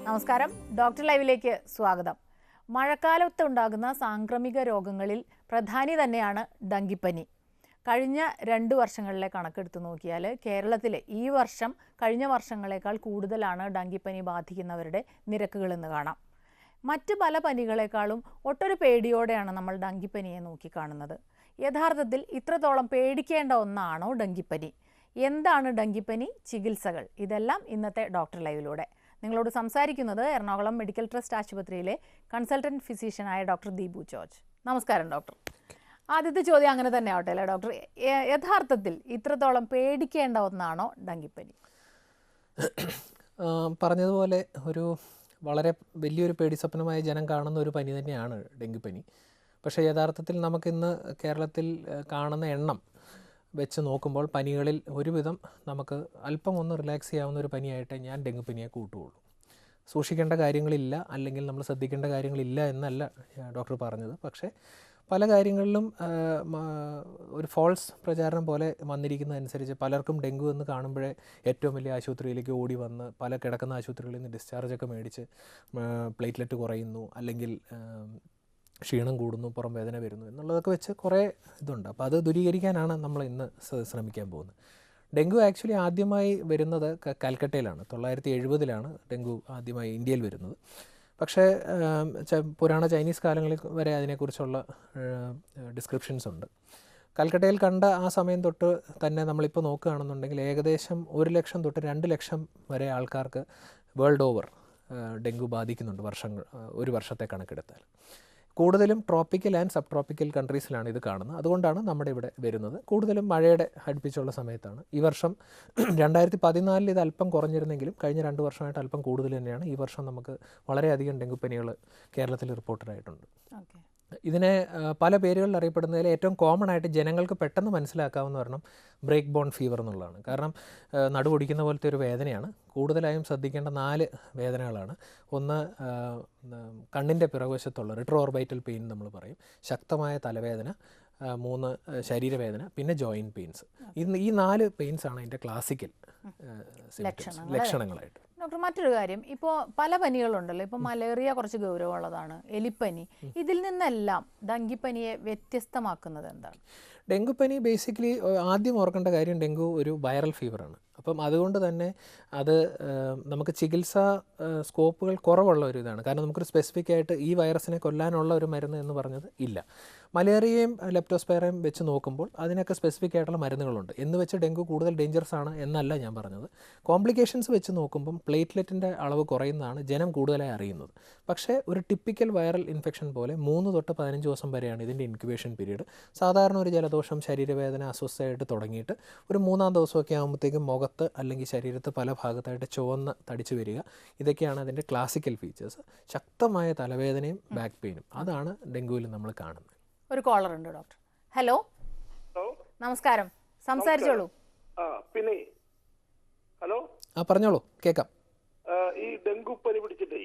നമസ്കാരം, ഡോക്ടർ ലൈവിലേക്ക് സ്വാഗതം. മഴക്കാലത്ത് ഉണ്ടാകുന്ന സാംക്രമിക രോഗങ്ങളിൽ പ്രധാനി തന്നെയാണ് ഡെങ്കിപ്പനി. കഴിഞ്ഞ 2 വർഷങ്ങളിലെ കണക്കെടുത്ത് നോക്കിയാൽ കേരളത്തിൽ ഈ വർഷം കഴിഞ്ഞ വർഷങ്ങളെക്കാൾ കൂടുതലാണ് ഡെങ്കിപ്പനി ബാധിക്കുന്നവരുടെ നിരക്കുകളെന്ന് കാണാം. മറ്റ് പല പനികളെക്കാളും ഒട്ടൊരു പേടിയോടെയാണ് നമ്മൾ ഡെങ്കിപ്പനിയെ നോക്കിക്കാണുന്നത്. യഥാർത്ഥത്തിൽ ഇത്രത്തോളം പേടിക്കേണ്ട ഒന്നാണോ ഡെങ്കിപ്പനി? എന്താണ് ഡെങ്കിപ്പനി? ചികിത്സകൾ? ഇതെല്ലാം ഇന്നത്തെ ഡോക്ടർ ലൈവിലൂടെ. നിങ്ങളോട് സംസാരിക്കുന്നത് എറണാകുളം മെഡിക്കൽ ട്രസ്റ്റ് ആശുപത്രിയിലെ കൺസൾട്ടൻറ്റ് ഫിസിഷ്യനായ ഡോക്ടർ ദീപു ജോർജ്. നമസ്കാരം ഡോക്ടർ. ആദ്യത്തെ ചോദ്യം അങ്ങനെ തന്നെ ആവട്ടെ അല്ലേ ഡോക്ടർ? യഥാർത്ഥത്തിൽ ഇത്രത്തോളം പേടിക്കേണ്ട ഒന്നാണോ ഡെങ്കിപ്പനി? പറഞ്ഞതുപോലെ വളരെ വലിയൊരു പേടിസ്വപ്നമായ ജനം കാണുന്ന ഒരു പനി തന്നെയാണ് ഡെങ്കിപ്പനി. പക്ഷേ യഥാർത്ഥത്തിൽ നമുക്കിന്ന് കേരളത്തിൽ കാണുന്ന എണ്ണം വെച്ച് നോക്കുമ്പോൾ പനികളിൽ ഒരുവിധം നമുക്ക് അല്പം ഒന്ന് റിലാക്സ് ചെയ്യാവുന്ന ഒരു പനിയായിട്ട് ഞാൻ ഡെങ്കിപ്പനിയെ കൂട്ടുകയുള്ളൂ. സൂക്ഷിക്കേണ്ട കാര്യങ്ങളില്ല, അല്ലെങ്കിൽ നമ്മൾ ശ്രദ്ധിക്കേണ്ട കാര്യങ്ങളില്ല എന്നല്ല ഡോക്ടർ പറഞ്ഞത്. പക്ഷേ പല കാര്യങ്ങളിലും ഒരു ഫോൾസ് പ്രചാരണം പോലെ വന്നിരിക്കുന്നതനുസരിച്ച് പലർക്കും ഡെങ്കു എന്ന് കാണുമ്പോഴേ ഏറ്റവും വലിയ ആശുപത്രിയിലേക്ക് ഓടി വന്ന് പല കിടക്കുന്ന ആശുപത്രികളിൽ നിന്ന് ഡിസ്ചാർജൊക്കെ മേടിച്ച് പ്ലേറ്റ്ലെറ്റ് കുറയുന്നു, അല്ലെങ്കിൽ ക്ഷീണം കൂടുന്നു, പുറം വേദന വരുന്നു എന്നുള്ളതൊക്കെ വെച്ച് കുറേ ഇതുണ്ട്. അപ്പോൾ അത് ദൂരീകരിക്കാനാണ് നമ്മൾ ഇന്ന് ശ്രമിക്കാൻ പോകുന്നത്. ഡെങ്കു ആക്ച്വലി ആദ്യമായി വരുന്നത് കൽക്കട്ടയിലാണ്. 1970 ഡെങ്കു ആദ്യമായി ഇന്ത്യയിൽ വരുന്നത്. പക്ഷേ പുരാണ ചൈനീസ് കാലങ്ങളിൽ വരെ അതിനെക്കുറിച്ചുള്ള ഡിസ്ക്രിപ്ഷൻസ് ഉണ്ട്. കൽക്കട്ടയിൽ കണ്ട ആ സമയം തൊട്ട് തന്നെ നമ്മളിപ്പോൾ നോക്കുകയാണെന്നുണ്ടെങ്കിൽ ഏകദേശം 1 ലക്ഷം തൊട്ട് 2 ലക്ഷം വരെ ആൾക്കാർക്ക് വേൾഡ് ഓവർ ഡെങ്കു ബാധിക്കുന്നുണ്ട് ഒരു വർഷത്തെ കണക്കെടുത്താൽ. കൂടുതലും ട്രോപ്പിക്കൽ ആൻഡ് സബ് ട്രോപ്പിക്കൽ കൺട്രീസിലാണ് ഇത് കാണുന്നത്. അതുകൊണ്ടാണ് നമ്മുടെ ഇവിടെ വരുന്നത്. കൂടുതലും മഴയുടെ അടുപ്പിച്ചുള്ള സമയത്താണ്. ഈ വർഷം 2014 ഇത് അല്പം കുറഞ്ഞിരുന്നെങ്കിലും കഴിഞ്ഞ 2 വർഷമായിട്ട് അല്പം കൂടുതൽ തന്നെയാണ്. ഈ വർഷം നമുക്ക് വളരെയധികം ഡെങ്കിപ്പനികൾ കേരളത്തിൽ റിപ്പോർട്ടഡായിട്ടുണ്ട്. ഇതിനെ പല പേരുകളിൽ അറിയപ്പെടുന്നതിൽ ഏറ്റവും കോമൺ ആയിട്ട് ജനങ്ങൾക്ക് പെട്ടെന്ന് മനസ്സിലാക്കാവുന്ന ഒരെണ്ണം ബ്രേക്ക് ബോൺ ഫീവർ എന്നുള്ളതാണ്. കാരണം നടുപൊടിക്കുന്ന പോലത്തെ ഒരു വേദനയാണ്. കൂടുതലായും ശ്രദ്ധിക്കേണ്ട 4 വേദനകളാണ്. ഒന്ന് കണ്ണിൻ്റെ പിറകുവശത്തുള്ള റിട്രോ ഓർബൈറ്റൽ പെയിൻ നമ്മൾ പറയും, ശക്തമായ തലവേദന, 3 ശരീരവേദന, പിന്നെ ജോയിൻറ്റ് പെയിൻസ്. ഈ 4 പെയിൻസാണ് അതിൻ്റെ ക്ലാസിക്കൽ ലക്ഷണങ്ങളായിട്ട്. ഡോക്ടർ, മറ്റൊരു കാര്യം, ഇപ്പോൾ പല പനികളുണ്ടല്ലോ. ഇപ്പോൾ മലേറിയ കുറച്ച് ഗൗരവമുള്ളതാണ്, എലിപ്പനി. ഇതിൽ നിന്നെല്ലാം ഡെങ്കിപ്പനിയെ വ്യത്യസ്തമാക്കുന്നത് എന്താണ്? ഡെങ്കുപ്പനി ബേസിക്കലി ആദ്യം ഓർക്കേണ്ട കാര്യം, ഡെങ്കു ഒരു വൈറൽ ഫീവറാണ്. അപ്പം അതുകൊണ്ട് തന്നെ അത് നമുക്ക് ചികിത്സാ സ്കോപ്പുകൾ കുറവുള്ള ഒരു ഇതാണ്. കാരണം നമുക്കൊരു സ്പെസിഫിക് ആയിട്ട് ഈ വൈറസിനെ കൊല്ലാനുള്ള ഒരു മരുന്ന് എന്ന് പറഞ്ഞത് ഇല്ല. മലേറിയയും ലെപ്റ്റോസ്പൈറയും വെച്ച് നോക്കുമ്പോൾ അതിനൊക്കെ സ്പെസിഫിക് ആയിട്ടുള്ള മരുന്നുകളുണ്ട്. എന്ന് വെച്ച് ഡെങ്കു കൂടുതൽ ഡേഞ്ചറസ് ആണ് എന്നല്ല ഞാൻ പറഞ്ഞത്. കോംപ്ലിക്കേഷൻസ് വെച്ച് നോക്കുമ്പം പ്ലേറ്റ്ലെറ്റിൻ്റെ അളവ് കുറയുന്നതാണ് ജനം കൂടുതലായി അറിയുന്നത്. പക്ഷേ ഒരു ടിപ്പിക്കൽ വൈറൽ ഇൻഫെക്ഷൻ പോലെ 3 തൊട്ട് 15 ദിവസം വരെയാണ് ഇതിൻ്റെ ഇൻക്യുബേഷൻ പീരീഡ്. സാധാരണ ഒരു ജലദോഷം, ശരീരവേദന, അസ്വസ്ഥമായിട്ട് തുടങ്ങിയിട്ട് ഒരു 3-ാം ദിവസമൊക്കെ ആകുമ്പോഴത്തേക്കും മുഖത്ത് അല്ലെങ്കിൽ ശരീരത്ത് പല ഭാഗത്തായിട്ട് ചുവന്ന് തടിച്ചു വരിക. ഇതൊക്കെയാണ് അതിൻ്റെ ക്ലാസിക്കൽ ഫീച്ചേഴ്സ്. ശക്തമായ തലവേദനയും ബാക്ക് പെയിനും അതാണ് ഡെങ്കുവിൽ നമ്മൾ കാണുന്നത്. ഒരു കോളർ ഉണ്ട് ഡോക്ടർ. ഹലോ, നമസ്കാരം, സംസാരിച്ചോളൂ. പിന്നെ ഹലോ, പറഞ്ഞോളൂ, കേൾക്കാം. ഈ ഡെങ്കു പനി പിടിച്ചിട്ടേ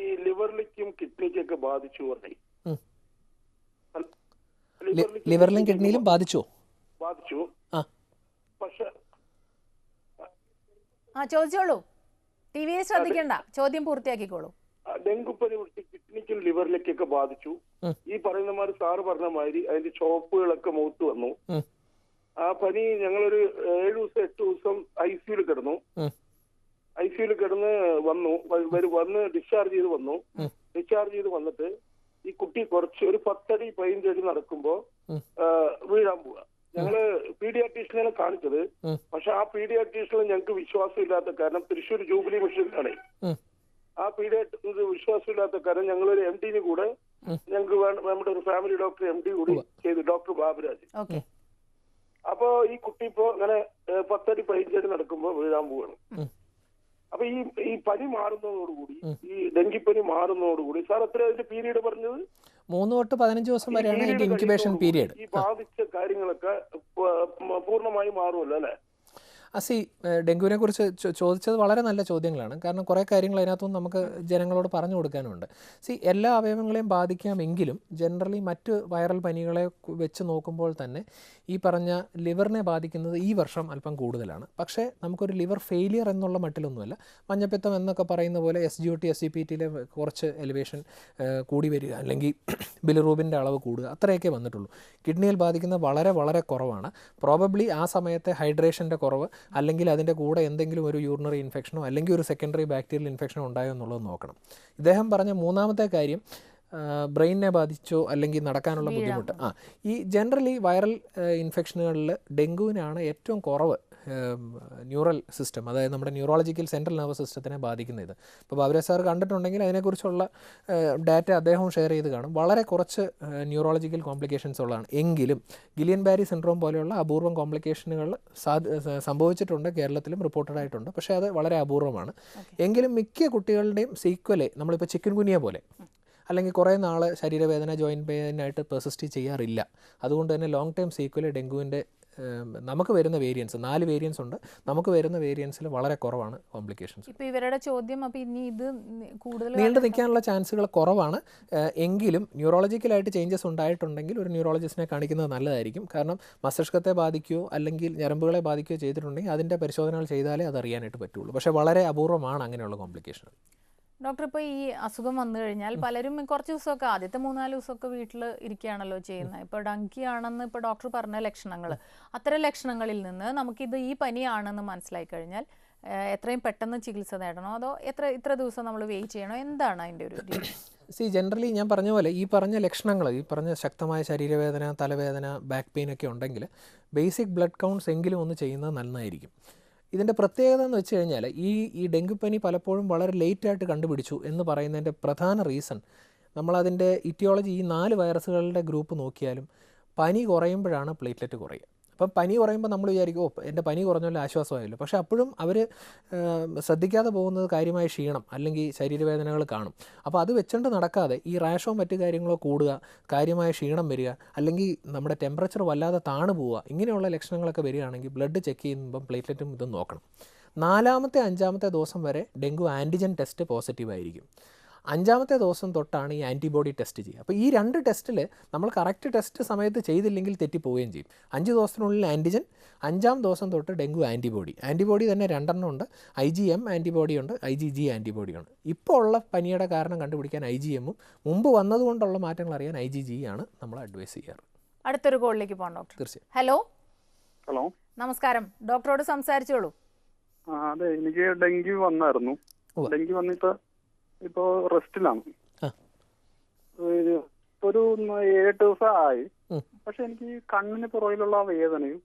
ഈ ലിവറിലേക്കും കിഡ്നിക്കൊക്കെ ബാധിച്ചു പറഞ്ഞേ. ലിവറിലും കിഡ്നിയിലും ബാധിച്ചു. പക്ഷെ ചോദിച്ചോളൂ, ടിവിയെ ശ്രദ്ധിക്കണ്ട, ചോദ്യം പൂർത്തിയാക്കിക്കോളൂ. ഡെങ്കു പനി പിടിച്ച് കിഡ്നിക്കും ലിവറിലേക്കൊക്കെ ബാധിച്ചു. ഈ പറയുന്ന മാതിരി സാറ് പറഞ്ഞ മാതിരി അതിന്റെ ചോപ്പുകളൊക്കെ മുഖത്ത് വന്നു. ആ പനി ഞങ്ങളൊരു 7 ദിവസം 8 ദിവസം ICUയിൽ കിടന്നു. ICUയിൽ കിടന്ന് വന്ന് ഡിസ്ചാർജ് ചെയ്ത് വന്നിട്ട് ഈ കുട്ടി കുറച്ച് ഒരു 10 അടി 15 അടി നടക്കുമ്പോ വീഴാൻ പോവുക. ഞങ്ങള് പീഡിയാട്രീഷ്യനെ കാണിച്ചത്. പക്ഷെ ആ പീഡിയാട്രീഷ്യനിൽ ഞങ്ങൾക്ക് വിശ്വാസമില്ലാത്ത കാരണം തൃശ്ശൂർ ജൂബിലി മിഷനിലാണ്. ആ പീഡിയാട്രീഷ്യന് വിശ്വാസമില്ലാത്ത കാരണം ഞങ്ങളൊരു MD കൂടെ ഞങ്ങൾക്ക് നമ്മുടെ ഒരു ഫാമിലി ഡോക്ടർ MD കൂടി ചെയ്തു, ഡോക്ടർ ബാബുരാജ്. അപ്പൊ ഈ കുട്ടി ഇപ്പോ അങ്ങനെ 10 അടി 15 അടി നടക്കുമ്പോ വീഴാൻ പോവാണ്. അപ്പൊ ഈ പനി മാറുന്നതോടുകൂടി, ഈ ഡെങ്കിപ്പനി മാറുന്നതോടുകൂടി, സാർ എത്ര അതിന്റെ പീരീഡ് പറഞ്ഞത്? 3 തൊട്ട് 15 ദിവസം വരെയാണ് അതിന്റെ ഇൻക്യുബേഷൻ പീരീഡ്. ഈ ബാധിച്ച കാര്യങ്ങളൊക്കെ പൂർണ്ണമായി മാറുമല്ലോ അല്ലെ? ഡെങ്കുവിനെ കുറിച്ച് ചോദിച്ചത് വളരെ നല്ല ചോദ്യങ്ങളാണ്. കാരണം കുറേ കാര്യങ്ങൾ അതിനകത്തുനിന്ന് നമുക്ക് ജനങ്ങളോട് പറഞ്ഞു കൊടുക്കാനുണ്ട്. എല്ലാ അവയവങ്ങളെയും ബാധിക്കാമെങ്കിലും ജനറലി മറ്റ് വൈറൽ പനികളെ വെച്ച് നോക്കുമ്പോൾ തന്നെ ഈ പറഞ്ഞ ലിവറിനെ ബാധിക്കുന്നത് ഈ വർഷം അല്പം കൂടുതലാണ്. പക്ഷേ നമുക്കൊരു ലിവർ ഫെയിലിയർ എന്നുള്ള മട്ടിലൊന്നുമല്ല. മഞ്ഞപ്പിത്തം എന്നൊക്കെ പറയുന്ന പോലെ SGOT SCPTയിലെ കുറച്ച് എലിവേഷൻ കൂടി വരിക, അല്ലെങ്കിൽ ബിലിറൂബിൻ്റെ അളവ് കൂടുക, അത്രയൊക്കെ വന്നിട്ടുള്ളൂ. കിഡ്നിയിൽ ബാധിക്കുന്ന വളരെ വളരെ കുറവാണ്. പ്രോബബ്ലി ആ സമയത്തെ ഹൈഡ്രേഷൻ്റെ കുറവ്, അല്ലെങ്കിൽ അതിൻ്റെ കൂടെ എന്തെങ്കിലും ഒരു യൂറിനറി ഇൻഫെക്ഷനോ അല്ലെങ്കിൽ ഒരു സെക്കൻഡറി ബാക്ടീരിയൽ ഇൻഫെക്ഷനോ ഉണ്ടായോ എന്നുള്ളത് നോക്കണം. ഇദ്ദേഹം പറഞ്ഞ മൂന്നാമത്തെ കാര്യം ബ്രെയിനിനെ ബാധിച്ചോ അല്ലെങ്കിൽ നടക്കാനുള്ള ബുദ്ധിമുട്ട്. ഈ ജനറലി വൈറൽ ഇൻഫെക്ഷനുകളിൽ ഡെങ്കുവിനാണ് ഏറ്റവും കുറവ് ന്യൂറൽ സിസ്റ്റം, അതായത് നമ്മുടെ ന്യൂറോളജിക്കൽ സെൻട്രൽ നെർവസ് സിസ്റ്റത്തിനെ ബാധിക്കുന്ന ഇത്. ഇപ്പോൾ ബാബുരാജ് സാർ കണ്ടിട്ടുണ്ടെങ്കിൽ അതിനെക്കുറിച്ചുള്ള ഡാറ്റ അദ്ദേഹവും ഷെയർ ചെയ്ത് കാണും. വളരെ കുറച്ച് ന്യൂറോളജിക്കൽ കോംപ്ലിക്കേഷൻസ് ഉള്ളതാണ്. എങ്കിലും ഗിലിയൻ ബാരി സിൻഡ്രോം പോലെയുള്ള അപൂർവം കോംപ്ലിക്കേഷനുകൾ സംഭവിച്ചിട്ടുണ്ട്, കേരളത്തിലും റിപ്പോർട്ടഡ് ആയിട്ടുണ്ട്. പക്ഷേ അത് വളരെ അപൂർവമാണ്. എങ്കിലും മിക്ക കുട്ടികളുടെയും സീക്വല് നമ്മളിപ്പോൾ ചിക്കൻ ഗുനിയ പോലെ അല്ലെങ്കിൽ കുറേ നാൾ ശരീരവേദന ജോയിൻറ്റ് പെയിനായിട്ട് പെർസിസ്റ്റ് ചെയ്യാറില്ല. അതുകൊണ്ട് തന്നെ ലോങ് ടൈം സീക്വല് ഡെങ്കുവിൻ്റെ നമുക്ക് വരുന്ന വേരിയൻസ് 4 വേരിയൻസ് ഉണ്ട്. നമുക്ക് വരുന്ന വേരിയൻസിൽ വളരെ കുറവാണ് കോംപ്ലിക്കേഷൻസ്. ഇപ്പോൾ ഇവരുടെ ചോദ്യം, അപ്പോൾ ഇനി ഇത് കൂടുതൽ നീണ്ടു നിൽക്കാനുള്ള ചാൻസുകൾ കുറവാണ്. എങ്കിലും ന്യൂറോളജിക്കലായിട്ട് ചേഞ്ചസ് ഉണ്ടായിട്ടുണ്ടെങ്കിൽ ഒരു ന്യൂറോളജിസ്റ്റിനെ കാണിക്കുന്നത് നല്ലതായിരിക്കും. കാരണം മസ്തിഷ്കത്തെ ബാധിക്കുകയോ അല്ലെങ്കിൽ ഞരമ്പുകളെ ബാധിക്കുകയോ ചെയ്തിട്ടുണ്ടെങ്കിൽ അതിൻ്റെ പരിശോധനകൾ ചെയ്താലേ അത് അറിയാനായിട്ട് പറ്റുള്ളൂ. പക്ഷേ വളരെ അപൂർവമാണ് അങ്ങനെയുള്ള കോംപ്ലിക്കേഷൻ. ഡോക്ടർ, ഇപ്പോൾ ഈ അസുഖം വന്നു കഴിഞ്ഞാൽ പലരും കുറച്ച് ദിവസമൊക്കെ ആദ്യത്തെ 3-4 ദിവസമൊക്കെ വീട്ടിൽ ഇരിക്കുകയാണല്ലോ ചെയ്യുന്നത്. ഇപ്പോൾ ഡങ്കി ആണെന്ന് ഇപ്പോൾ ഡോക്ടർ പറഞ്ഞ ലക്ഷണങ്ങൾ, അത്തരം ലക്ഷണങ്ങളിൽ നിന്ന് നമുക്കിത് ഈ പനിയാണെന്ന് മനസ്സിലായി കഴിഞ്ഞാൽ എത്രയും പെട്ടെന്ന് ചികിത്സ നേടണോ, അതോ ഇത്ര ദിവസം നമ്മൾ വെയിറ്റ് ചെയ്യണോ, എന്താണ് അതിൻ്റെ ഒരു രീതി? ജനറലി ഞാൻ പറഞ്ഞ പോലെ ഈ പറഞ്ഞ ലക്ഷണങ്ങൾ, ഈ പറഞ്ഞ ശക്തമായ ശരീരവേദന, തലവേദന, ബാക്ക് പെയിൻ ഒക്കെ ഉണ്ടെങ്കിൽ ബേസിക് ബ്ലഡ് കൗണ്ട്സ് എങ്കിലും ഒന്ന് ചെയ്യുന്നത് നന്നായിരിക്കും. ഇതിൻ്റെ പ്രത്യേകത എന്ന് വെച്ച് കഴിഞ്ഞാൽ ഈ ഡെങ്കുപ്പനി പലപ്പോഴും വളരെ ലേറ്റായിട്ട് കണ്ടുപിടിച്ചു എന്ന് പറയുന്നതിൻ്റെ പ്രധാന റീസൺ, നമ്മളതിൻ്റെ ഇറ്റിയോളജി ഈ 4 വൈറസുകളുടെ ഗ്രൂപ്പ് നോക്കിയാലും പനി കുറയുമ്പോഴാണ് പ്ലേറ്റ്ലെറ്റ് കുറയുക. അപ്പം പനി കുറയുമ്പോൾ നമ്മൾ വിചാരിക്കും എൻ്റെ പനി കുറഞ്ഞല്ലോ, ആശ്വാസമായല്ലോ. പക്ഷേ അപ്പോഴും അവർ ശ്രദ്ധിക്കാതെ പോകുന്നത് കാര്യമായ ക്ഷീണം അല്ലെങ്കിൽ ശരീരവേദനകൾ കാണും. അപ്പോൾ അത് വെച്ചുകൊണ്ട് നടക്കാതെ ഈ റാഷോ മറ്റു കാര്യങ്ങളോ കൂടുക, കാര്യമായ ക്ഷീണം വരിക, അല്ലെങ്കിൽ നമ്മുടെ ടെമ്പറേച്ചർ വല്ലാതെ താണു പോവുക, ഇങ്ങനെയുള്ള ലക്ഷണങ്ങളൊക്കെ വരികയാണെങ്കിൽ ബ്ലഡ് ചെക്ക് ചെയ്യുമ്പം പ്ലേറ്റ്ലെറ്റും ഇതും നോക്കണം. 4-ാമത്തെ 5-ാമത്തെ ദിവസം വരെ ഡെങ്കു ആൻറ്റിജൻ ടെസ്റ്റ് പോസിറ്റീവായിരിക്കും. 5-ാമത്തെ ദിവസം തൊട്ടാണ് ഈ ആൻറ്റിബോഡി ടെസ്റ്റ് ചെയ്യുക. അപ്പോൾ ഈ 2 ടെസ്റ്റിൽ നമ്മൾ കറക്റ്റ് ടെസ്റ്റ് സമയത്ത് ചെയ്തില്ലെങ്കിൽ തെറ്റിപ്പോവുകയും ചെയ്യും. 5 ദിവസത്തിനുള്ളിൽ ആൻറ്റിജൻ, 5-ാം ദിവസം തൊട്ട് ഡെങ്കു ആൻറ്റിബോഡി തന്നെ 2 എണ്ണം ഉണ്ട്. IgM ആൻറ്റിബോഡി ഉണ്ട്, IgG ആൻറ്റിബോഡി ഉണ്ട്. ഇപ്പോൾ ഉള്ള പനിയുടെ കാരണം കണ്ടുപിടിക്കാൻ IgM-ഉം മുമ്പ് വന്നതുകൊണ്ടുള്ള മാറ്റങ്ങൾ അറിയാൻ IgG ആണ് നമ്മൾ അഡ്വൈസ് ചെയ്യാറ്. അടുത്തൊരു കോളിലേക്ക് പോകാം ഡോക്ടർ. തീർച്ചയായും. ഹലോ, നമസ്കാരം. ഡോക്ടറോട് സംസാരിച്ചോളൂ. അതെ, എനിക്ക് ഡെങ്കി വന്നായിരുന്നു. ഡെങ്കി വന്നിട്ട് ഇപ്പോ റെസ്റ്റിലാണ്. ഒരു 7 ദിവസം ആയി. പക്ഷെ എനിക്ക് കണ്ണിന് പുറകിലുള്ള വേദനയും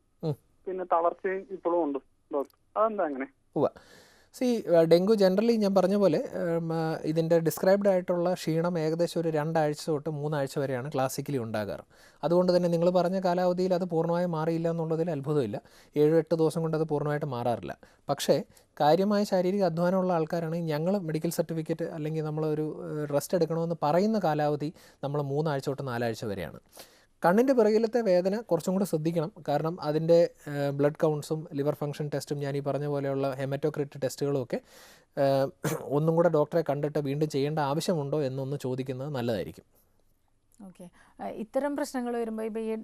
പിന്നെ തളർച്ചയും ഇപ്പോഴും ഉണ്ട് ഡോക്ടർ. അതെന്താ അങ്ങനെ? ഡെങ്കു ജനറലി ഞാൻ പറഞ്ഞ പോലെ ഇതിൻ്റെ ഡിസ്ക്രൈബ്ഡ് ആയിട്ടുള്ള ക്ഷീണം ഏകദേശം ഒരു 2 ആഴ്ച തൊട്ട് 3 ആഴ്ച വരെയാണ് ക്ലാസിക്കലി ഉണ്ടാകാറ്. അതുകൊണ്ട് തന്നെ നിങ്ങൾ പറഞ്ഞ കാലാവധിയിൽ അത് പൂർണ്ണമായും മാറിയില്ല എന്നുള്ളതിൽ അത്ഭുതമില്ല. 7-8 ദിവസം കൊണ്ട് അത് പൂർണ്ണമായിട്ട് മാറാറില്ല. പക്ഷേ കാര്യമായ ശാരീരിക അധ്വാനമുള്ള ആൾക്കാരാണെങ്കിൽ ഞങ്ങൾ മെഡിക്കൽ സർട്ടിഫിക്കറ്റ് അല്ലെങ്കിൽ നമ്മളൊരു റെസ്റ്റ് എടുക്കണമെന്ന് പറയുന്ന കാലാവധി നമ്മൾ 3 ആഴ്ച തൊട്ട് 4 ആഴ്ച വരെയാണ്. കണ്ണിൻ്റെ പിറകിലത്തെ വേദന കുറച്ചും കൂടെ ശ്രദ്ധിക്കണം. കാരണം അതിൻ്റെ ബ്ലഡ് കൗണ്ട്സും ലിവർ ഫംഗ്ഷൻ ടെസ്റ്റും ഞാൻ ഈ പറഞ്ഞ പോലെയുള്ള ഹെമറ്റോക്രിറ്റ് ടെസ്റ്റുകളും ഒക്കെ ഒന്നും കൂടെ ഡോക്ടറെ കണ്ടിട്ട് വീണ്ടും ചെയ്യേണ്ട ആവശ്യമുണ്ടോ എന്നൊന്ന് ചോദിക്കുന്നത് നല്ലതായിരിക്കും. ഓക്കെ, ഇത്തരം പ്രശ്നങ്ങൾ വരുമ്പോൾ ഇപ്പോൾ ഈ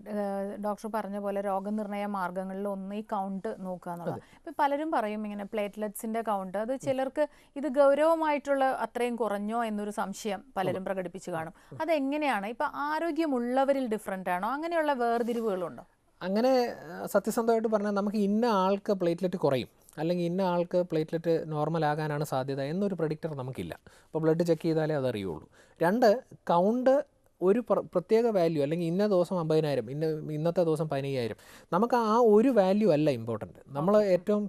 ഡോക്ടർ പറഞ്ഞ പോലെ രോഗനിർണയ മാർഗ്ഗങ്ങളിൽ ഒന്ന് ഈ കൗണ്ട് നോക്കുക എന്നുള്ളത്. ഇപ്പം പലരും പറയും ഇങ്ങനെ പ്ലേറ്റ്ലെറ്റ്സിൻ്റെ കൗണ്ട്, അത് ചിലർക്ക് ഇത് ഗൗരവമായിട്ടുള്ള അത്രയും കുറഞ്ഞോ എന്നൊരു സംശയം പലരും പ്രകടിപ്പിച്ച് കാണും. അതെങ്ങനെയാണ്? ഇപ്പം ആരോഗ്യമുള്ളവരിൽ ഡിഫറൻ്റ് ആണോ? അങ്ങനെയുള്ള വേർതിരിവുകളുണ്ടോ? അങ്ങനെ സത്യസന്ധമായിട്ട് പറഞ്ഞാൽ നമുക്ക് ഇന്ന ആൾക്ക് പ്ലേറ്റ്ലെറ്റ് കുറയും അല്ലെങ്കിൽ ഇന്ന ആൾക്ക് പ്ലേറ്റ്ലെറ്റ് നോർമൽ ആകാനാണ് സാധ്യത എന്നൊരു പ്രഡിക്റ്റർ നമുക്കില്ല. അപ്പോൾ ബ്ലഡ് ചെക്ക് ചെയ്താലേ അതറിയുള്ളൂ. 2, കൗണ്ട് ഒരു പ്രത്യേക വാല്യൂ അല്ലെങ്കിൽ ഇന്ന ദിവസം 50,000, ഇന്നത്തെ ദിവസം 15,000, നമുക്ക് ആ ഒരു വാല്യൂ അല്ല ഇമ്പോർട്ടൻറ്റ്. നമ്മൾ ഏറ്റവും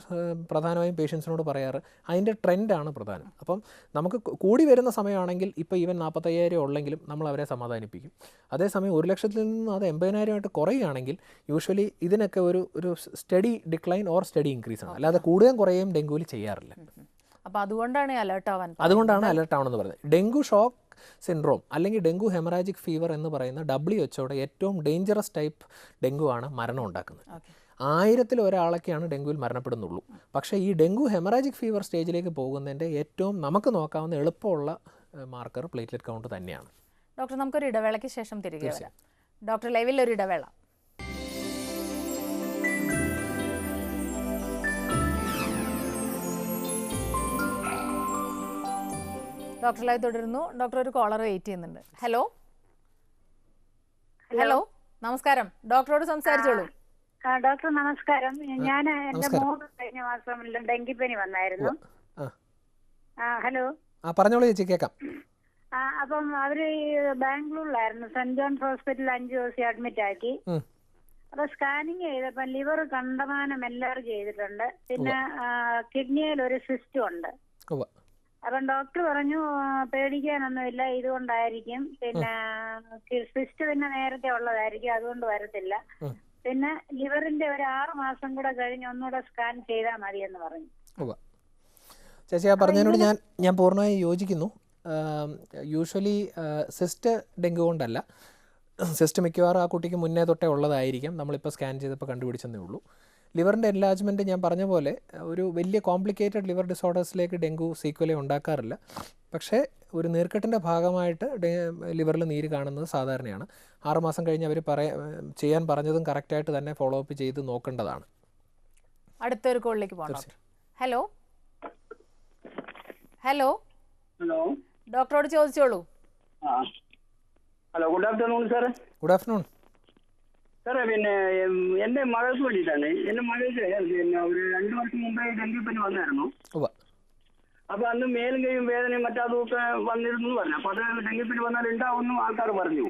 പ്രധാനമായും പേഷ്യൻസിനോട് പറയാറ് അതിൻ്റെ ട്രെൻഡാണ് പ്രധാനം. അപ്പം നമുക്ക് കൂടി വരുന്ന സമയമാണെങ്കിൽ ഇപ്പോൾ ഈവൻ 45,000 ഉള്ളെങ്കിലും നമ്മൾ അവരെ സമാധാനിപ്പിക്കും. അതേസമയം 1,00,000-ൽ നിന്ന് അത് 80,000-ആയിട്ട് കുറയുകയാണെങ്കിൽ യൂഷ്വലി ഇതിനൊക്കെ ഒരു study decline or study increase ആണ്, അല്ലാതെ കൂടുകയും കുറയുകയും ഡെങ്കുവിൽ ചെയ്യാറില്ല. അപ്പോൾ അതുകൊണ്ടാണ് അലർട്ട് ആവണമെന്ന് പറയുന്നത്. ഡെങ്കു ഷോക്ക് സിൻഡ്രോം അല്ലെങ്കിൽ ഡെങ്കു ഹെമറാജിക് ഫീവർ എന്ന് പറയുന്ന WHO ഏറ്റവും ഡേഞ്ചറസ് ടൈപ്പ് ഡെങ്കു ആണ് മരണം ഉണ്ടാക്കുന്നത്. 1000-ൽ ഒരാളൊക്കെയാണ് ഡെങ്കുവിൽ മരണപ്പെടുന്നുള്ളൂ. പക്ഷേ ഈ ഡെങ്കു ഹെമറാജിക് ഫീവർ സ്റ്റേജിലേക്ക് പോകുന്നതിൻ്റെ ഏറ്റവും നമുക്ക് നോക്കാവുന്ന എളുപ്പമുള്ള മാർക്കർ പ്ലേറ്റ്ലെറ്റ് കൗണ്ട് തന്നെയാണ്. ഡോക്ടർ, നമുക്കൊരു ഇടവേളയ്ക്ക് ശേഷം തിരികെ വരാം. ഡോക്ടർ ലൈവിൽ ഒരു ഇടവേള. ഡോക്ടർ ലൈവ് തുടരുന്നു. ഡോക്ടർ ഒരു കോളർ വെയിറ്റ് ചെയ്യുന്നുണ്ട്. ഹലോ ഹലോ, നമസ്കാരം. ഡോക്ടറോട് സംസാരിച്ചോളൂ. ഡോക്ടർ നമസ്കാരം. ഞാൻ എന്റെ മോൾക്ക് കഴിഞ്ഞ മാസം ഡെങ്കിപ്പനി വന്നായിരുന്നു. ഹലോ, പറഞ്ഞോളൂ ചേച്ചി, കേൾക്കാം. അപ്പം അവര് ബാംഗ്ലൂരിലായിരുന്നു, സെന്റ് ജോൺസ് ഹോസ്പിറ്റലിൽ 5 ദിവസം അഡ്മിറ്റ് ആക്കി. അപ്പൊ സ്കാനിങ് ചെയ്തപ്പോ ലിവർ കണ്ടമാനം എൻലാർജ് ചെയ്തിട്ടുണ്ട്, പിന്നെ കിഡ്നിയിൽ ഒരു സിസ്റ്റും ഉണ്ട്. അപ്പം ഡോക്ടർ പറഞ്ഞു പേടിക്കാനൊന്നുമില്ല, ഇതുകൊണ്ടായിരിക്കും, പിന്നെ സിസ്റ്റ് പിന്നെ നേരത്തെ ഉള്ളതായിരിക്കും, അതുകൊണ്ട് വരത്തില്ല, പിന്നെ ലിവറിന്റെ ഒരു 6 മാസം കൂടെ കഴിഞ്ഞ് ഒന്നുകൂടെ സ്കാൻ ചെയ്താൽ മതി എന്ന് പറഞ്ഞു. ചേച്ചി, ആ പറഞ്ഞതിനോട് ഞാൻ പൂർണ്ണമായി യോജിക്കുന്നു. യൂഷ്വലി സിസ്റ്റ് ഡെങ്കു കൊണ്ടല്ല, സിസ്റ്റ് മിക്കവാറും ആ കുട്ടിക്ക് മുന്നേ തൊട്ടേ ഉള്ളതായിരിക്കും, നമ്മളിപ്പോൾ സ്കാൻ ചെയ്തപ്പോൾ കണ്ടുപിടിച്ചെന്നേ ഉള്ളൂ. ലിവറിൻ്റെ എൻലാർജ്മെൻറ്റ് ഞാൻ പറഞ്ഞ പോലെ ഒരു വലിയ കോംപ്ലിക്കേറ്റഡ് ലിവർ ഡിസോർഡേഴ്സിലേക്ക് ഡെങ്കു സീക്വലി ഉണ്ടാക്കാറില്ല. പക്ഷേ ഒരു നീർക്കെട്ടിൻ്റെ ഭാഗമായിട്ട് ലിവറിൽ നീര് കാണുന്നത് സാധാരണയാണ്. 6 മാസം കഴിഞ്ഞ് അവർ ചെയ്യാൻ പറഞ്ഞതും കറക്റ്റായിട്ട് തന്നെ ഫോളോ അപ്പ് ചെയ്ത് നോക്കേണ്ടതാണ്. അടുത്തൊരു കോളിലേക്ക് പോകണം. ഹലോ ഹലോ ഹലോ, ഡോക്ടറോട് ചോദിച്ചോളൂ. ഹലോ, ഗുഡ് ആഫ്റ്റർനൂൺ സാറേ. ഗുഡ് ആഫ്റ്റർനൂൺ സാറേ, പിന്നെ എൻ്റെ മകൾക്ക് വേണ്ടിയിട്ടാണ്. എൻ്റെ മകൾക്ക് പിന്നെ ഒരു 2 വർഷം മുമ്പേ ഡെങ്കിപ്പനി വന്നായിരുന്നു. അപ്പൊ അന്ന് മേലും കൈയും വേദനയും മറ്റതൊക്കെ വന്നിരുന്നു പറഞ്ഞു. അപ്പൊ അത് ഡെങ്കിപ്പനി വന്നാൽ ഉണ്ടാവുന്നു ആൾക്കാർ പറഞ്ഞു.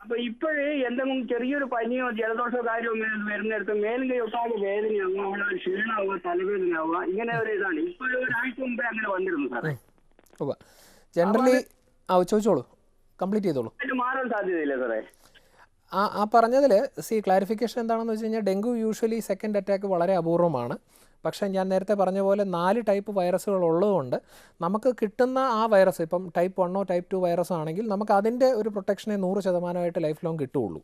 അപ്പൊ ഇപ്പോഴേ എന്തെങ്കിലും ചെറിയൊരു പനിയോ ജലദോഷമോ കാര്യമോ വരുന്നിടത്ത് മേലും കൈ ഒട്ടാതെ വേദനയാവുക, അവിടെ ക്ഷീണമാവുക, തലവേദനയാവുക, ഇങ്ങനെ ഒരു ഇതാണ്. ഇപ്പൊ ഒരാഴ്ച മുമ്പേ അങ്ങനെ വന്നിരുന്നു സാറേ. ജനറലി ചോദിച്ചോളൂ, കംപ്ലീറ്റ് ചെയ്തോളൂ. അതിന് മാറാൻ സാധ്യതയില്ല സാറേ? ആ പറഞ്ഞതിൽ ക്ലാരിഫിക്കേഷൻ എന്താണെന്ന് വെച്ച് കഴിഞ്ഞാൽ ഡെങ്കു യൂഷ്വലി സെക്കൻഡ് അറ്റാക്ക് വളരെ അപൂർവമാണ്. പക്ഷേ ഞാൻ നേരത്തെ പറഞ്ഞ പോലെ 4 ടൈപ്പ് വൈറസുകൾ ഉള്ളതുകൊണ്ട് നമുക്ക് കിട്ടുന്ന ആ വൈറസ്, ഇപ്പം ടൈപ്പ് 1 ടൈപ്പ് 2 വൈറസ് ആണെങ്കിൽ നമുക്ക് അതിൻ്റെ ഒരു പ്രൊട്ടക്ഷനെ 100% ലൈഫ് ലോങ് കിട്ടുകയുള്ളൂ.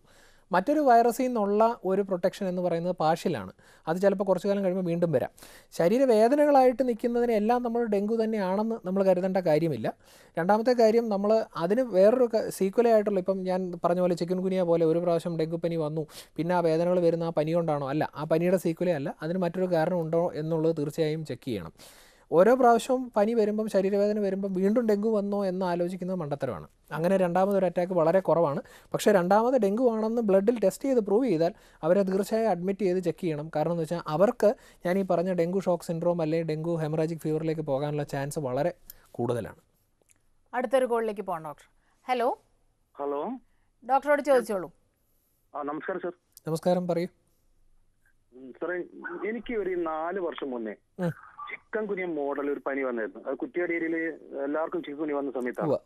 മറ്റൊരു വൈറസിൽ നിന്നുള്ള ഒരു പ്രൊട്ടക്ഷൻ എന്ന് പറയുന്നത് പാർഷ്യലാണ്. അത് ചിലപ്പോൾ കുറച്ചു കാലം കഴിയുമ്പോൾ വീണ്ടും വരാം. ശരീരവേദനകളായിട്ട് നിൽക്കുന്നതിനെല്ലാം നമ്മൾ ഡെങ്കു തന്നെയാണെന്ന് നമ്മൾ കരുതേണ്ട കാര്യമില്ല. രണ്ടാമത്തെ കാര്യം, നമ്മൾ അതിന് വേറൊരു സീക്വലായിട്ടുള്ള, ഇപ്പം ഞാൻ പറഞ്ഞ പോലെ ചിക്കൻ ഗുനിയ പോലെ ഒരു പ്രാവശ്യം ഡെങ്കുപ്പനി വന്നു, പിന്നെ ആ വേദനകൾ വരുന്ന ആ പനി കൊണ്ടാണോ? അല്ല, ആ പനിയുടെ സീക്വലേ അല്ല, അതിന് മറ്റൊരു കാരണം ഉണ്ടോ എന്നുള്ളത് തീർച്ചയായും ചെക്ക് ചെയ്യണം. ഓരോ പ്രാവശ്യവും പനി വരുമ്പം, ശരീരവേദന വരുമ്പം വീണ്ടും ഡെങ്കു വന്നോ എന്ന് ആലോചിക്കുന്നത് മണ്ടത്തരമാണ്. അങ്ങനെ രണ്ടാമതൊരു അറ്റാക്ക് വളരെ കുറവാണ്. പക്ഷേ രണ്ടാമത് ഡെങ്കു ആണെന്ന് ബ്ലഡിൽ ടെസ്റ്റ് ചെയ്ത് പ്രൂവ് ചെയ്താൽ അവരെ തീർച്ചയായും അഡ്മിറ്റ് ചെയ്ത് ചെക്ക് ചെയ്യണം. കാരണം എന്ന് വെച്ചാൽ അവർക്ക് ഞാൻ ഈ പറഞ്ഞ ഡെങ്കു ഷോക്ക് സിൻഡ്രോം അല്ലെങ്കിൽ ഡെങ്കു ഹെമറാജിക് ഫീവറിലേക്ക് പോകാനുള്ള ചാൻസ് വളരെ കൂടുതലാണ്. അടുത്തൊരു കോളിലേക്ക് പോകാം ഡോക്ടർ. ഹലോ ഹലോ, ഡോക്ടറോട് ചോദിച്ചോളൂ. നമസ്കാരം സർ. നമസ്കാരം, പറയൂ സാറേ. എനിക്ക് ഒരു 4 വർഷം മുന്നേ ചിക്കൻ കുനിയ മോഡൽ ഒരു പനി വന്നായിരുന്നു. അത് കുറ്റിയാടി ഏരിയയില് എല്ലാവർക്കും ചിക്കൻ കുനി വന്ന സമയത്താണ്.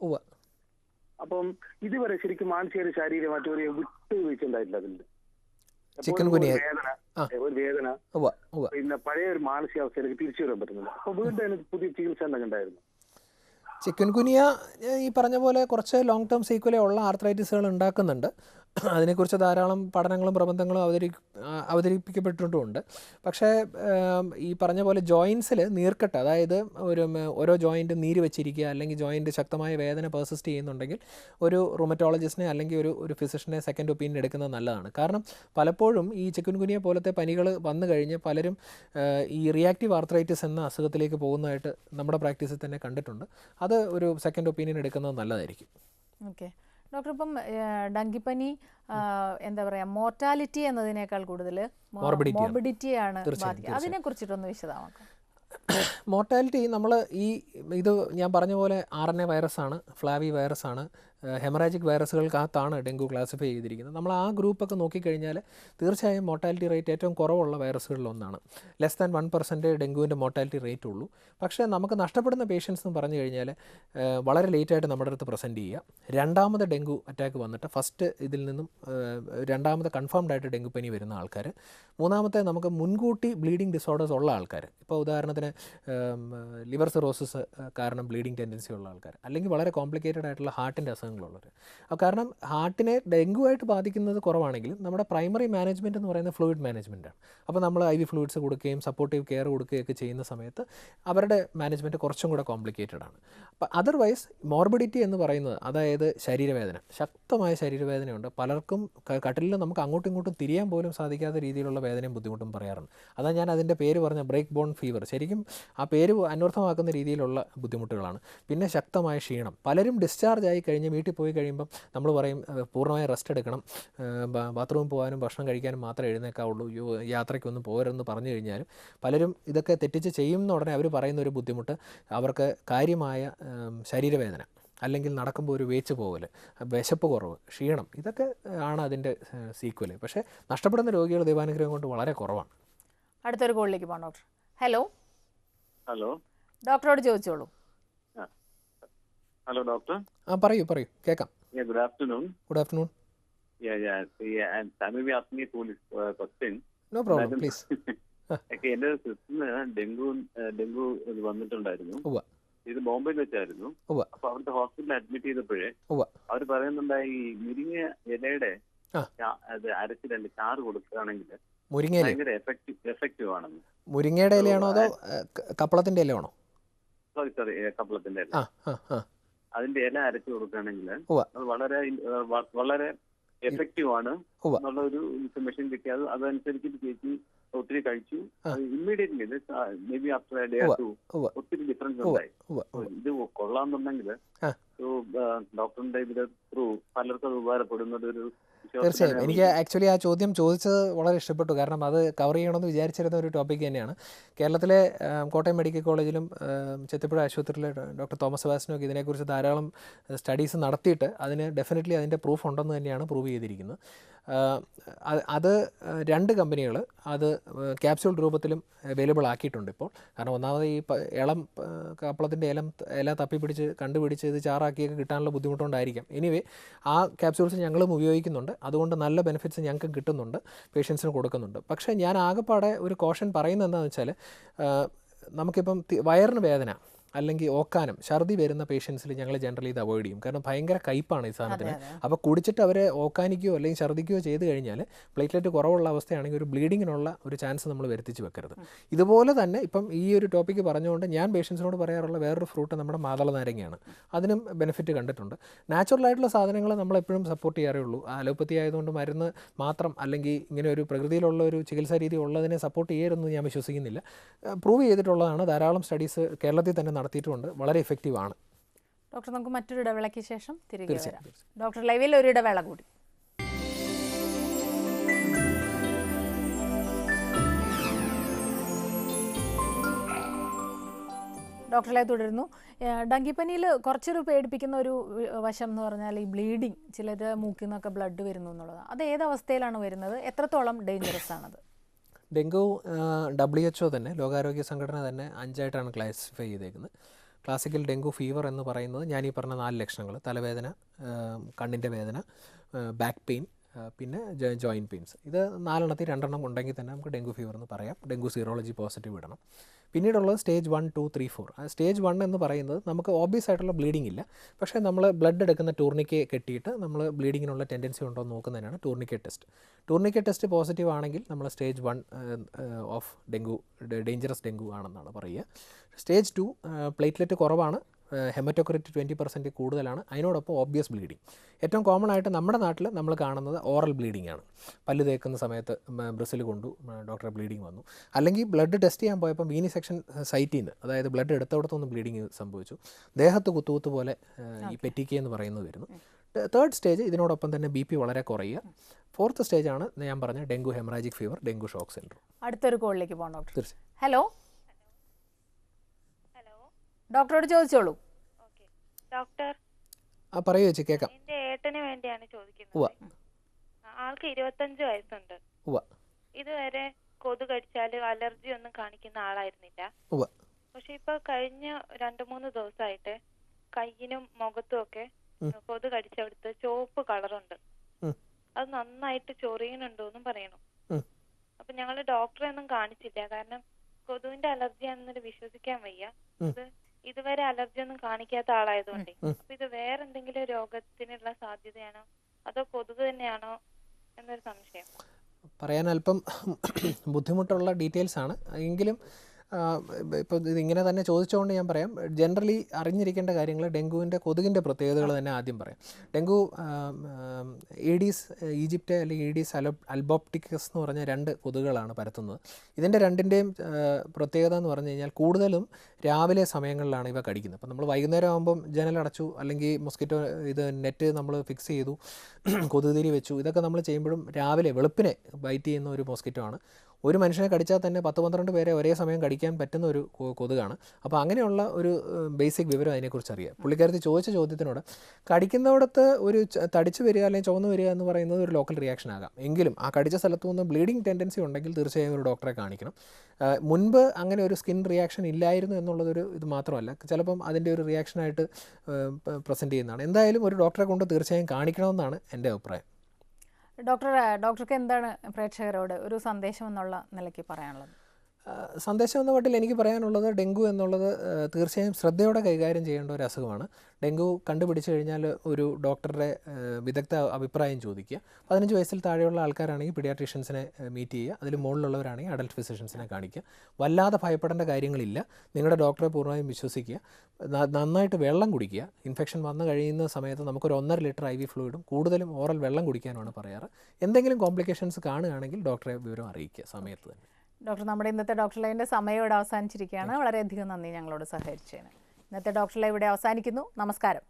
അപ്പം ഇതുവരെ ശരിക്കും മാനസിക ശാരീരികമായിട്ട് ഒരു വിട്ടുവീഴ്ച ഉണ്ടായിട്ടില്ല. അതിന്റെ ഒരു വേദന പിന്നെ പഴയ ഒരു മാനസികാവസ്ഥയിലേക്ക് തിരിച്ചു വരാൻ പറ്റുന്നില്ല. അപ്പൊ വീണ്ടും അതിന് പുതിയ ചികിത്സ എന്തെങ്കിലും ഉണ്ടായിരുന്നു? ചിക്കൻ ഗുനിയ ഈ പറഞ്ഞ പോലെ കുറച്ച് ലോങ് ടേം സീക്വലേ ഉള്ള ആർത്രൈറ്റിസുകൾ ഉണ്ടാക്കുന്നുണ്ട്. അതിനെക്കുറിച്ച് ധാരാളം പഠനങ്ങളും പ്രബന്ധങ്ങളും അവതരിപ്പിക്കപ്പെട്ടിട്ടുമുണ്ട്. പക്ഷേ ഈ പറഞ്ഞ പോലെ ജോയിൻസിൽ നീർക്കെട്ട്, അതായത് ഓരോ ജോയിൻറ്റ് നീര് വെച്ചിരിക്കുക, അല്ലെങ്കിൽ ജോയിൻറ്റ് ശക്തമായ വേദന പെർസിസ്റ്റ് ചെയ്യുന്നുണ്ടെങ്കിൽ ഒരു റുമറ്റോളജിസ്റ്റിനെ അല്ലെങ്കിൽ ഒരു ഫിസിഷ്യനെ സെക്കൻഡ് ഒപ്പീനിയൻ എടുക്കുന്നത് നല്ലതാണ്. കാരണം പലപ്പോഴും ഈ ചിക്കൻ ഗുനിയ പോലത്തെ പനികൾ വന്നു കഴിഞ്ഞ് പലരും ഈ റിയാക്റ്റീവ് ആർത്രൈറ്റിസ് എന്ന അസുഖത്തിലേക്ക് പോകുന്നതായിട്ട് നമ്മുടെ പ്രാക്ടീസിൽ തന്നെ കണ്ടിട്ടുണ്ട്. അത് ഒരു സെക്കൻഡ് ഒപ്പീനിയൻ എടുക്കുന്നത് നല്ലതായിരിക്കും. ഓക്കെ ഡോക്ടർ, ഇപ്പം ഡെങ്കിപ്പനി എന്താ പറയുക, മോർട്ടാലിറ്റി എന്നതിനേക്കാൾ കൂടുതൽ മോർബിഡിറ്റിയാണ് ബാധിക്കുക. അതിനെക്കുറിച്ചിട്ടൊന്ന് വിശദമാക്കാം. മോർട്ടാലിറ്റി ഇത് ഞാൻ പറഞ്ഞ പോലെ RNA വൈറസാണ്, ഫ്ലാവി വൈറസാണ്, ഹെമറാജിക് വൈറസുകൾക്കകത്താണ് ഡെങ്കു ക്ലാസിഫൈ ചെയ്തിരിക്കുന്നത്. നമ്മൾ ആ ഗ്രൂപ്പൊക്കെ നോക്കിക്കഴിഞ്ഞാൽ തീർച്ചയായും മോർട്ടാലിറ്റി റേറ്റ് ഏറ്റവും കുറവുള്ള വൈറസുകളിലൊന്നാണ്. ലെസ് ദാൻ 1% ഡെങ്കുവിൻ്റെ മോർട്ടാലിറ്റി റേറ്റ് ഉള്ളൂ. പക്ഷേ നമുക്ക് നഷ്ടപ്പെടുന്ന പേഷ്യൻസ് എന്ന് പറഞ്ഞു കഴിഞ്ഞാൽ വളരെ ലേറ്റായിട്ട് നമ്മുടെ അടുത്ത് പ്രസൻറ്റ് ചെയ്യുക, രണ്ടാമത് ഡെങ്കു അറ്റാക്ക് വന്നിട്ട് ഫസ്റ്റ് ഇതിൽ നിന്നും രണ്ടാമത് കൺഫേംഡ് ആയിട്ട് ഡെങ്കുപ്പനി വരുന്ന ആൾക്കാർ, മൂന്നാമത്തെ നമുക്ക് മുൻകൂട്ടി ബ്ലീഡിങ് ഡിസോർഡേഴ്സ് ഉള്ള ആൾക്കാർ, ഇപ്പോൾ ഉദാഹരണത്തിന് ലിവർ സിറോസിസ് കാരണം ബ്ലീഡിങ് ടെൻഡൻസി ഉള്ള ആൾക്കാർ, അല്ലെങ്കിൽ വളരെ കോംപ്ലിക്കേറ്റഡ് ആയിട്ടുള്ള ഹാർട്ടിൻ്റെ അസുഖങ്ങൾ രോഗങ്ങളുള്ളവർ. കാരണം ഹാർട്ടിനെ ഡെങ്കുവായിട്ട് ബാധിക്കുന്നത് കുറവാണെങ്കിലും നമ്മുടെ പ്രൈമറി മാനേജ്മെൻറ്റ് എന്ന് പറയുന്നത് ഫ്ലൂയിഡ് മാനേജ്മെൻറ്റാണ്. അപ്പോൾ നമ്മൾ IV ഫ്ലൂയിഡ്സ് കൊടുക്കുകയും സപ്പോർട്ടീവ് കെയർ കൊടുക്കുകയൊക്കെ ചെയ്യുന്ന സമയത്ത് അവരുടെ മാനേജ്മെൻറ്റ് കുറച്ചും കൂടെ കോംപ്ലിക്കേറ്റഡ് ആണ്. അപ്പോൾ അതർവൈസ് മോർബിഡിറ്റി എന്ന് പറയുന്നത്, അതായത് ശരീരവേദന, ശക്തമായ ശരീരവേദനയുണ്ട്. പലർക്കും കട്ടിലിൽ നമുക്ക് അങ്ങോട്ടും ഇങ്ങോട്ടും തിരിയാൻ പോലും സാധിക്കാത്ത രീതിയിലുള്ള വേദനയും ബുദ്ധിമുട്ടും പറയാറുണ്ട്. അതാണ് ഞാൻ അതിൻ്റെ പേര് പറഞ്ഞ ബ്രേക്ക് ബോൺ ഫീവർ. ശരിക്കും ആ പേര് അന്വർത്ഥമാക്കുന്ന രീതിയിലുള്ള ബുദ്ധിമുട്ടുകളാണ്. പിന്നെ ശക്തമായ ക്ഷീണം. പലരും ഡിസ്ചാർജ് ആയി കഴിഞ്ഞ് വീട്ടിൽ പോയി കഴിയുമ്പം നമ്മൾ പറയും പൂർണ്ണമായി റെസ്റ്റ് എടുക്കണം, ബാത്റൂമിൽ പോകാനും ഭക്ഷണം കഴിക്കാനും മാത്രമേ എഴുന്നേക്കാവുള്ളൂ, യാത്രയ്ക്കൊന്നും പോകരുതെന്ന് പറഞ്ഞു കഴിഞ്ഞാലും പലരും ഇതൊക്കെ തെറ്റിച്ച് ചെയ്യുന്ന ഉടനെ അവർ പറയുന്ന ഒരു ബുദ്ധിമുട്ട് അവർക്ക് കാര്യമായ ശരീരവേദന, അല്ലെങ്കിൽ നടക്കുമ്പോൾ ഒരു വേച്ച് പോകൽ, വിശപ്പ് കുറവ്, ക്ഷീണം, ഇതൊക്കെ ആണ് അതിൻ്റെ സീക്വല്. പക്ഷേ നഷ്ടപ്പെടുന്ന രോഗികൾ ദൈവാനുഗ്രഹം കൊണ്ട് വളരെ കുറവാണ്. അടുത്തൊരു കോളിലേക്ക് പോകാം ഡോക്ടർ. ഹലോ ഹലോ, ഡോക്ടറോട് ചോദിച്ചോളൂ. Hello doctor. പറയൂ കേൾക്കാം. Good afternoon. Good afternoon. Sami asked me two question. No problem, please. എന്റെ സിസ്റ്ററിന് ഡെങ്കു വന്നിട്ടുണ്ടായിരുന്നു. ഇത് ബോംബെയിൽ വെച്ചായിരുന്നു. അപ്പൊ അവിടുത്തെ ഹോസ്പിറ്റലിൽ അഡ്മിറ്റ് ചെയ്തപ്പോഴേ അവർ പറയുന്നുണ്ടായി മുരിങ്ങ ഇലയുടെ അത് അരച്ച് 2 ചാറ് കൊടുക്കുകയാണെങ്കിൽ ഭയങ്കര എഫക്റ്റീവ് ആണെന്ന്. മുരിങ്ങയുടെ ഇലയാണോ അതോ കപ്പളത്തിന്റെ ഇലയാണോ? സോറി കപ്പളത്തിന്റെ ഇല. അതിന്റെ ഇല അരച്ചു കൊടുക്കുകയാണെങ്കിൽ അത് വളരെ എഫക്റ്റീവ് ആണ് എന്നുള്ള ഒരു ഇൻഫർമേഷൻ കിട്ടിയത്. അതനുസരിച്ച് ചേച്ചി ഒത്തിരി കഴിച്ചു. Immediately may be after a day or two ഒത്തിരി ഡിഫറൻസ് ഉണ്ടായി. ഇത് കൊള്ളാന്നുണ്ടെങ്കിൽ ഡോക്ടറിന്റെ ഇതിൽ ത്രൂ പലർക്കും അത് ഉപകാരപ്പെടുന്നത് ഒരു തീർച്ചയായും. എനിക്ക് ആക്ച്വലി ആ ചോദ്യം ചോദിച്ചത് വളരെ ഇഷ്ടപ്പെട്ടു. കാരണം അത് കവർ ചെയ്യണമെന്ന് വിചാരിച്ചിരുന്ന ഒരു ടോപ്പിക് തന്നെയാണ്. കേരളത്തിലെ കോട്ടയം മെഡിക്കൽ കോളേജിലും ചെത്തിപ്പുഴ ആശുപത്രിയിലെ ഡോക്ടർ തോമസ് സെബാസ്റ്റ്യനൊക്കെ ഇതിനെക്കുറിച്ച് ധാരാളം സ്റ്റഡീസ് നടത്തിയിട്ട് അതിന് ഡെഫിനറ്റ്ലി അതിൻ്റെ പ്രൂഫ് ഉണ്ടെന്ന് തന്നെയാണ് പ്രൂവ് ചെയ്തിരിക്കുന്നത്. അത് 2 കമ്പനികൾ അത് ക്യാപ്സ്യൂൾ രൂപത്തിലും അവൈലബിൾ ആക്കിയിട്ടുണ്ട് ഇപ്പോൾ. കാരണം ഒന്നാമത് ഈ ഇളം കപ്പളത്തിൻ്റെ ഇല തപ്പിപ്പിടിച്ച് കണ്ടുപിടിച്ച് ഇത് ചാറാക്കിയൊക്കെ കിട്ടാനുള്ള ബുദ്ധിമുട്ടുകൊണ്ടായിരിക്കാം. എനിവേ ആ ക്യാപ്സ്യൂൾസ് ഞങ്ങളും ഉപയോഗിക്കുന്നുണ്ട്. അതുകൊണ്ട് നല്ല ബെനിഫിറ്റ്സ് ഞങ്ങൾക്ക് കിട്ടുന്നുണ്ട്, പേഷ്യൻസിന് കൊടുക്കുന്നുണ്ട്. പക്ഷേ ഞാൻ ആകെപ്പാടെ ഒരു കോഷൻ പറയുന്നത് എന്താണെന്ന് വെച്ചാൽ, നമുക്കിപ്പം വയറിന് വേദന അല്ലെങ്കിൽ ഓക്കാനം, ഛർദി വരുന്ന പേഷ്യൻസിൽ ഞങ്ങൾ ജനറലി ഇത് അവോയ്ഡ് ചെയ്യും. കാരണം ഭയങ്കര കയ്പ്പാണ് ഈ സാധനത്തിന്. അപ്പോൾ കുടിച്ചിട്ട് അവരെ ഓക്കാനിക്കുകയോ അല്ലെങ്കിൽ ഛർദിക്കുകയോ ചെയ്ത് കഴിഞ്ഞാൽ പ്ലേറ്റ്ലെറ്റ് കുറവുള്ള അവസ്ഥയാണെങ്കിൽ ഒരു ബ്ലീഡിങ്ങിനുള്ള ഒരു ചാൻസ് നമ്മൾ വരുത്തിച്ച് വെക്കരുത്. ഇതുപോലെ തന്നെ ഇപ്പം ഈ ഒരു ടോപ്പിക്ക് പറഞ്ഞുകൊണ്ട് ഞാൻ പേഷ്യൻസിനോട് പറയാറുള്ള വേറൊരു ഫ്രൂട്ട് നമ്മുടെ മാതള നാരങ്ങയാണ്. അതിനും ബെനിഫിറ്റ് കണ്ടിട്ടുണ്ട്. നാച്ചുറലായിട്ടുള്ള സാധനങ്ങൾ നമ്മളെപ്പോഴും സപ്പോർട്ട് ചെയ്യാറേ ഉള്ളൂ. അലോപ്പത്തി ആയതുകൊണ്ട് മരുന്ന് മാത്രം അല്ലെങ്കിൽ ഇങ്ങനെ ഒരു പ്രകൃതിയിലുള്ള ഒരു ചികിത്സാ രീതി ഉള്ളതിനെ സപ്പോർട്ട് ചെയ്യരുതെന്ന് ഞാൻ വിശ്വസിക്കുന്നില്ല. പ്രൂവ് ചെയ്തിട്ടുള്ളതാണ്. ധാരാളം സ്റ്റഡീസ് കേരളത്തിൽ തന്നെ നടത്തിയിട്ടുണ്ട്. വളരെ എഫക്റ്റീവ് ആണ്. ഡോക്ടർ, നമുക്ക് മറ്റൊരു ഇടവേളയ്ക്ക് ശേഷം തിരികെ വരാം. ഡോക്ടർ ലൈവിൽ ഒരു ഇടവേള കൂടി. ഡോക്ടർ ലൈവ് തുടരുന്നു. ഡെങ്കിപ്പനിയിൽ കുറച്ചൊരു പേടിപ്പിക്കുന്ന ഒരു വശം എന്ന് പറഞ്ഞാൽ ഈ ബ്ലീഡിങ്, ചിലർ മൂക്കിൽ നിന്നൊക്കെ ബ്ലഡ് വരുന്നു എന്നുള്ളതാണ്. അത് ഏത് അവസ്ഥയിലാണ് വരുന്നത്? എത്രത്തോളം ഡേഞ്ചറസ് ആണത്? ഡെങ്കു WHO തന്നെ, ലോകാരോഗ്യ സംഘടന തന്നെ 5ആയിട്ടാണ് ക്ലാസിഫൈ ചെയ്തേക്കുന്നത്. ക്ലാസിക്കൽ ഡെങ്കു ഫീവർ എന്ന് പറയുന്നത് ഞാൻ ഈ പറഞ്ഞ 4 ലക്ഷണങ്ങൾ: തലവേദന, കണ്ണിൻ്റെ വേദന, ബാക്ക് പെയിൻ, പിന്നെ ജോയിൻറ്റ് പെയിൻസ്. ഇത് 4 2 ഉണ്ടെങ്കിൽ തന്നെ നമുക്ക് ഡെങ്കു ഫീവർ എന്ന് പറയാം. ഡെങ്കു സീറോളജി പോസിറ്റീവ് ഇടണം. പിന്നീടുള്ളത് സ്റ്റേജ് 1, 2, 3, 4. സ്റ്റേജ് 1 എന്ന് പറയുന്നത് നമുക്ക് ഓബ്വിയസ് ആയിട്ടുള്ള ബ്ലീഡിംഗ് ഇല്ല, പക്ഷേ നമ്മൾ ബ്ലഡ് എടുക്കുന്ന ടൂർണിക്കെ കെട്ടിയിട്ട് നമ്മൾ ബ്ലീഡിങ്ങിനുള്ള ടെൻഡൻസി ഉണ്ടോ എന്ന് നോക്കുന്നതിനാണ് ടൂർണിക്കെ ടെസ്റ്റ്. ടൂർണിക്കെ ടെസ്റ്റ് പോസിറ്റീവ് ആണെങ്കിൽ നമ്മൾ stage 1 of dengue, dangerous dengue ആണെന്നാണ് പറയുക. സ്റ്റേജ് 2 പ്ലേറ്റ്ലെറ്റ് കുറവാണ്, ഹെമറ്റോക്രിറ്റ് 20% കൂടുതലാണ്, അതിനോടൊപ്പം ഓബ്വിയസ് ബ്ലീഡിങ്. ഏറ്റവും കോമൺ ആയിട്ട് നമ്മുടെ നാട്ടിൽ നമ്മൾ കാണുന്നത് ഓറൽ ബ്ലീഡിംഗ് ആണ്. പല്ല് തേക്കുന്ന സമയത്ത് ബ്രസ്സിൽ കൊണ്ടു ഡോക്ടറെ ബ്ലീഡിങ് വന്നു, അല്ലെങ്കിൽ ബ്ലഡ് ടെസ്റ്റ് ചെയ്യാൻ പോയപ്പോൾ വീനി സെക്ഷൻ സൈറ്റിൽ നിന്ന്, അതായത് ബ്ലഡ് എടുത്തവിടത്തൊന്നും ബ്ലീഡിങ് സംഭവിച്ചു, ദേഹത്ത് കുത്തുകുത്ത് പോലെ ഈ പെറ്റിക്ക എന്ന് പറയുന്നത് വരുന്നു. 3rd സ്റ്റേജ് ഇതിനോടൊപ്പം തന്നെ BP വളരെ കുറയുക. 4th സ്റ്റേജാണ് ഞാൻ പറഞ്ഞ dengue haemorrhagic fever, dengue shock syndrome. അടുത്തൊരു കോളിലേക്ക് പോകാം ഡോക്ടർ. തീർച്ചയായും. ഹലോ ഡോക്ടറോട് ചോദിച്ചോളൂ. ഡോക്ടർ, പറയൂ ചേച്ചി, കേൾക്കാം. എന്റെ ഏട്ടന് വേണ്ടിയാണ് ചോദിക്കുന്നത്. ആൾക്ക് 25 വയസ്സുണ്ട്. ഇതുവരെ കൊതു കടിച്ചാല് അലർജി ഒന്നും കാണിക്കുന്ന ആളായിരുന്നില്ല. പക്ഷെ ഇപ്പൊ കഴിഞ്ഞ 2-3 ദിവസമായിട്ട് കയ്യിനും മുഖത്തും ഒക്കെ കൊതു കടിച്ചവിടുത്ത് ചുവപ്പ് കളറുണ്ട്. അത് നന്നായിട്ട് ചൊറിയുന്നുണ്ടോന്നും പറയണു. അപ്പൊ ഞങ്ങള് ഡോക്ടറെ ഒന്നും കാണിച്ചില്ല, കാരണം കൊതുവിന്റെ അലർജിയാണെന്നൊരു വിശ്വസിക്കാൻ വയ്യ. അത് ഇതുവരെ അലർജി ഒന്നും കാണിക്കാത്ത ആളായതുകൊണ്ട് അപ്പൊ ഇത് വേറെ എന്തെങ്കിലും രോഗത്തിനുള്ള സാധ്യതയാണോ അതോ കൊതുക് തന്നെയാണോ എന്നൊരു സംശയം. പറയാൻ അല്പം ബുദ്ധിമുട്ടുള്ള ഡീറ്റെയിൽസ് ആണ്. എങ്കിലും ഇപ്പോൾ ഇതിങ്ങനെ തന്നെ ചോദിച്ചുകൊണ്ട് ഞാൻ പറയാം. ജനറലി അറിഞ്ഞിരിക്കേണ്ട കാര്യങ്ങൾ ഡെങ്കുവിൻ്റെ കൊതുകിൻ്റെ പ്രത്യേകതകൾ തന്നെ ആദ്യം പറയാം. ഡെങ്കു ഈഡീസ് ഈജിപ്റ്റ് അല്ലെങ്കിൽ ഈഡീസ് അൽബോപ്റ്റിക്കസ് എന്ന് പറഞ്ഞ 2 കൊതുകുകളാണ് പരത്തുന്നത്. ഇതിൻ്റെ രണ്ടിൻ്റെയും പ്രത്യേകത എന്ന് പറഞ്ഞു കഴിഞ്ഞാൽ കൂടുതലും രാവിലെ സമയങ്ങളിലാണ് ഇവ കടിക്കുന്നത്. അപ്പോൾ നമ്മൾ വൈകുന്നേരം ആകുമ്പം ജനലടച്ചു അല്ലെങ്കിൽ മൊസ്കിറ്റോ നെറ്റ് നമ്മൾ ഫിക്സ് ചെയ്തു, കൊതുകുതിരി വെച്ചു, ഇതൊക്കെ നമ്മൾ ചെയ്യുമ്പോഴും രാവിലെ വെളുപ്പിനെ ബൈറ്റ് ചെയ്യുന്ന ഒരു മൊസ്കിറ്റോ ആണ്. ഒരു മനുഷ്യനെ കടിച്ചാൽ തന്നെ 10-12 പേരെ ഒരേ സമയം കടിക്കാൻ പറ്റുന്ന ഒരു കൊതുകാണ്. അപ്പോൾ അങ്ങനെയുള്ള ഒരു ബേസിക് വിവരം അതിനെക്കുറിച്ച് അറിയാം. പുള്ളിക്കാരത്തി ചോദിച്ച ചോദ്യത്തിനോട് കടിക്കുന്നിടത്ത് ഒരു തടിച്ച് വരിക അല്ലെങ്കിൽ ചുവന്ന് വരിക എന്ന് പറയുന്നത് ഒരു ലോക്കൽ റിയാക്ഷൻ ആകാം. എങ്കിലും ആ കടിച്ച സ്ഥലത്തു നിന്ന് ബ്ലീഡിങ് ടെൻഡൻസി ഉണ്ടെങ്കിൽ തീർച്ചയായും ഒരു ഡോക്ടറെ കാണിക്കണം. മുൻപ് അങ്ങനെ ഒരു സ്കിൻ റിയാക്ഷൻ ഇല്ലായിരുന്നു എന്നുള്ളതൊരു ഇത് മാത്രമല്ല, ചിലപ്പം അതിൻ്റെ ഒരു റിയാക്ഷനായിട്ട് പ്രസൻറ്റ് ചെയ്യുന്നതാണ്. എന്തായാലും ഒരു ഡോക്ടറെ കൊണ്ട് തീർച്ചയായും കാണിക്കണമെന്നാണ് എൻ്റെ അഭിപ്രായം. ഡോക്ടർക്ക് എന്താണ് പ്രേക്ഷകരോട് ഒരു സന്ദേശം എന്നുള്ള നിലയ്ക്ക് പറയാനുള്ളത്? സന്ദേശം എന്ന മട്ടിൽ എനിക്ക് പറയാനുള്ളത് ഡെങ്കു എന്നുള്ളത് തീർച്ചയായും ശ്രദ്ധയോടെ കൈകാര്യം ചെയ്യേണ്ട ഒരു അസുഖമാണ്. ഡെങ്കു കണ്ടുപിടിച്ചു കഴിഞ്ഞാൽ ഒരു ഡോക്ടറുടെ വിദഗ്ധ അഭിപ്രായം ചോദിക്കുക. 15 വയസ്സിൽ താഴെയുള്ള ആൾക്കാരാണെങ്കിൽ പീഡിയാട്രീഷ്യൻസിനെ മീറ്റ് ചെയ്യുക, അതിൽ മുകളിലുള്ളവരാണെങ്കിൽ അഡൽട്ട് ഫിസിഷ്യൻസിനെ കാണിക്കുക. വല്ലാതെ ഭയപ്പെടേണ്ട കാര്യങ്ങളില്ല. നിങ്ങളുടെ ഡോക്ടറെ പൂർണ്ണമായും വിശ്വസിക്കുക. നന്നായിട്ട് വെള്ളം കുടിക്കുക. ഇൻഫെക്ഷൻ വന്നു കഴിയുന്ന സമയത്ത് നമുക്കൊരു 1.5 ലിറ്റർ IV ഫ്ലൂയിഡും കൂടുതലും ഓറൽ വെള്ളം കുടിക്കാനാണ് പറയാറ്. എന്തെങ്കിലും കോംപ്ലിക്കേഷൻസ് കാണുകയാണെങ്കിൽ ഡോക്ടറെ വിവരം അറിയിക്കുക സമയത്ത് തന്നെ. ഡോക്ടർ, നമ്മുടെ ഇന്നത്തെ ഡോക്ടർ ലൈവിൻ്റെ സമയം ഇവിടെ അവസാനിച്ചിരിക്കുകയാണ്. വളരെയധികം നന്ദി ഞങ്ങളോട് സഹകരിച്ചതിന്. ഇന്നത്തെ ഡോക്ടർ ലൈവ് ഇവിടെ അവസാനിക്കുന്നു. നമസ്കാരം.